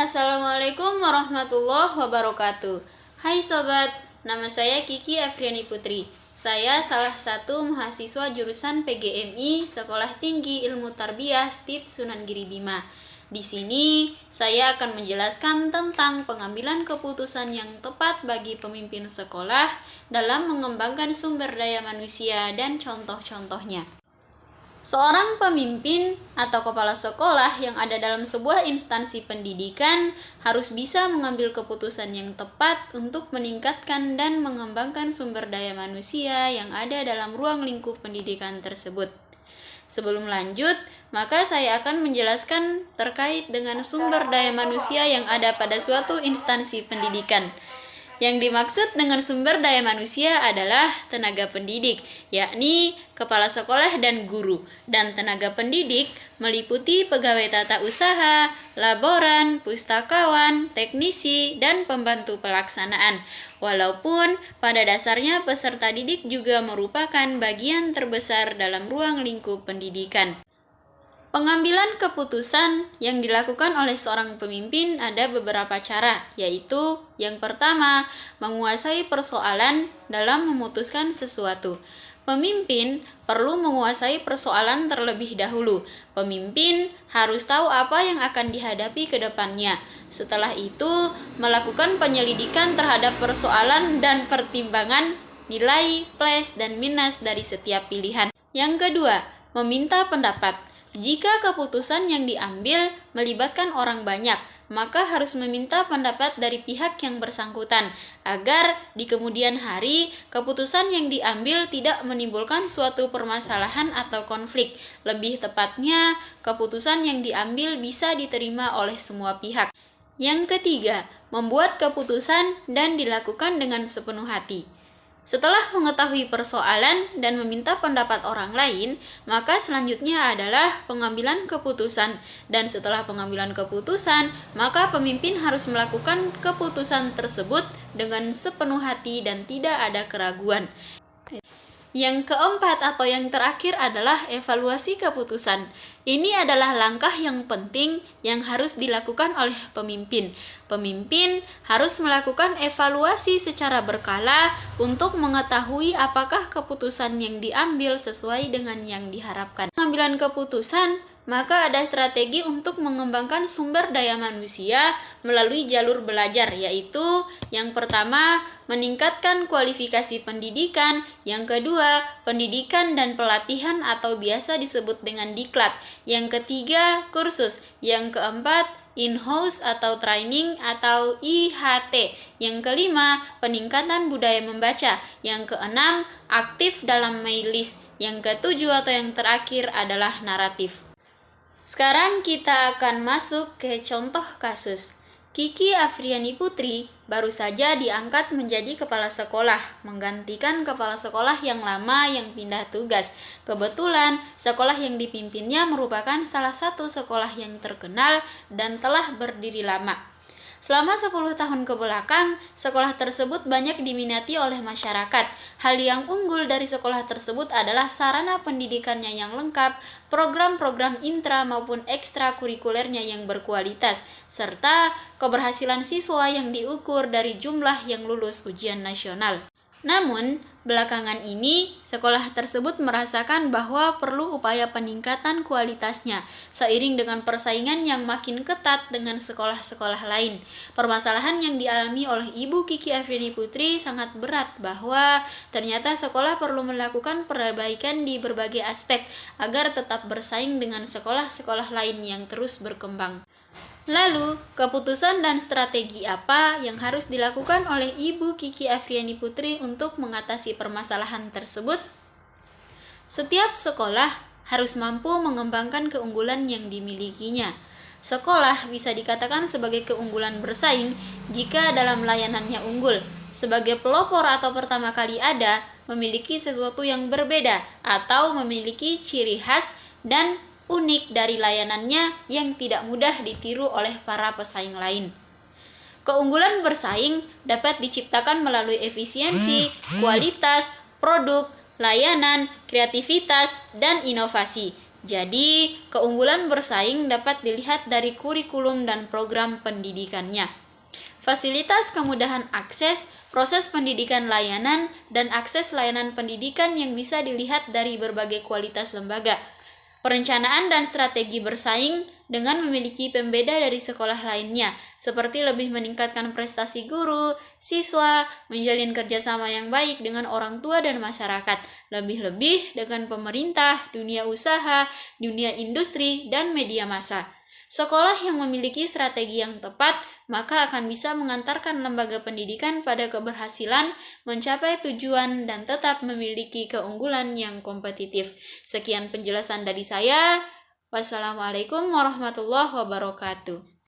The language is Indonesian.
Assalamualaikum warahmatullahi wabarakatuh. Hai sobat, nama saya Kiki Afriani Putri. Saya salah satu mahasiswa jurusan PGMI Sekolah Tinggi Ilmu Tarbiyah STIT Sunan Giri Bima. Di sini saya akan menjelaskan tentang pengambilan keputusan yang tepat bagi pemimpin sekolah dalam mengembangkan sumber daya manusia dan contoh-contohnya. Seorang pemimpin atau kepala sekolah yang ada dalam sebuah instansi pendidikan harus bisa mengambil keputusan yang tepat untuk meningkatkan dan mengembangkan sumber daya manusia yang ada dalam ruang lingkup pendidikan tersebut. Sebelum lanjut, maka saya akan menjelaskan terkait dengan sumber daya manusia yang ada pada suatu instansi pendidikan. Yang dimaksud dengan sumber daya manusia adalah tenaga pendidik, yakni kepala sekolah dan guru. Dan tenaga pendidik meliputi pegawai tata usaha, laboran, pustakawan, teknisi, dan pembantu pelaksanaan. Walaupun pada dasarnya peserta didik juga merupakan bagian terbesar dalam ruang lingkup pendidikan. Pengambilan keputusan yang dilakukan oleh seorang pemimpin ada beberapa cara, yaitu yang pertama, menguasai persoalan dalam memutuskan sesuatu. Pemimpin perlu menguasai persoalan terlebih dahulu. Pemimpin harus tahu apa yang akan dihadapi ke depannya. Setelah itu, melakukan penyelidikan terhadap persoalan dan pertimbangan nilai plus dan minus dari setiap pilihan. Yang kedua, meminta pendapat. Jika keputusan yang diambil melibatkan orang banyak, maka harus meminta pendapat dari pihak yang bersangkutan, agar di kemudian hari keputusan yang diambil tidak menimbulkan suatu permasalahan atau konflik. Lebih tepatnya, keputusan yang diambil bisa diterima oleh semua pihak. Yang ketiga, membuat keputusan dan dilakukan dengan sepenuh hati. Setelah mengetahui persoalan dan meminta pendapat orang lain, maka selanjutnya adalah pengambilan keputusan. Dan setelah pengambilan keputusan, maka pemimpin harus melakukan keputusan tersebut dengan sepenuh hati dan tidak ada keraguan. Yang keempat atau yang terakhir adalah evaluasi keputusan. Ini adalah langkah yang penting yang harus dilakukan oleh pemimpin. Pemimpin harus melakukan evaluasi secara berkala untuk mengetahui apakah keputusan yang diambil sesuai dengan yang diharapkan. Pengambilan keputusan, maka ada strategi untuk mengembangkan sumber daya manusia melalui jalur belajar, yaitu yang pertama, meningkatkan kualifikasi pendidikan, yang kedua, pendidikan dan pelatihan atau biasa disebut dengan diklat, yang ketiga, kursus, yang keempat, in-house atau training atau IHT, yang kelima, peningkatan budaya membaca, yang keenam, aktif dalam mailis, yang ketujuh atau yang terakhir adalah naratif. Sekarang kita akan masuk ke contoh kasus. Kiki Afriani Putri baru saja diangkat menjadi kepala sekolah, menggantikan kepala sekolah yang lama yang pindah tugas. Kebetulan, sekolah yang dipimpinnya merupakan salah satu sekolah yang terkenal dan telah berdiri lama. Selama 10 tahun ke belakang, sekolah tersebut banyak diminati oleh masyarakat. Hal yang unggul dari sekolah tersebut adalah sarana pendidikannya yang lengkap, program-program intra maupun ekstrakurikulernya yang berkualitas, serta keberhasilan siswa yang diukur dari jumlah yang lulus ujian nasional. Namun, belakangan ini, sekolah tersebut merasakan bahwa perlu upaya peningkatan kualitasnya, seiring dengan persaingan yang makin ketat dengan sekolah-sekolah lain. Permasalahan yang dialami oleh Ibu Kiki Afriani Putri sangat berat bahwa ternyata sekolah perlu melakukan perbaikan di berbagai aspek, agar tetap bersaing dengan sekolah-sekolah lain yang terus berkembang. Lalu, keputusan dan strategi apa yang harus dilakukan oleh Ibu Kiki Afriani Putri untuk mengatasi permasalahan tersebut? Setiap sekolah harus mampu mengembangkan keunggulan yang dimilikinya. Sekolah bisa dikatakan sebagai keunggulan bersaing jika dalam layanannya unggul. Sebagai pelopor atau pertama kali ada, memiliki sesuatu yang berbeda atau memiliki ciri khas dan unik dari layanannya yang tidak mudah ditiru oleh para pesaing lain. Keunggulan bersaing dapat diciptakan melalui efisiensi, kualitas, produk, layanan, kreativitas, dan inovasi. Jadi, keunggulan bersaing dapat dilihat dari kurikulum dan program pendidikannya. Fasilitas kemudahan akses, proses pendidikan layanan, dan akses layanan pendidikan yang bisa dilihat dari berbagai kualitas lembaga. Perencanaan dan strategi bersaing dengan memiliki pembeda dari sekolah lainnya, seperti lebih meningkatkan prestasi guru, siswa, menjalin kerjasama yang baik dengan orang tua dan masyarakat, lebih-lebih dengan pemerintah, dunia usaha, dunia industri, dan media massa. Sekolah yang memiliki strategi yang tepat, maka akan bisa mengantarkan lembaga pendidikan pada keberhasilan mencapai tujuan dan tetap memiliki keunggulan yang kompetitif. Sekian penjelasan dari saya. Wassalamualaikum warahmatullahi wabarakatuh.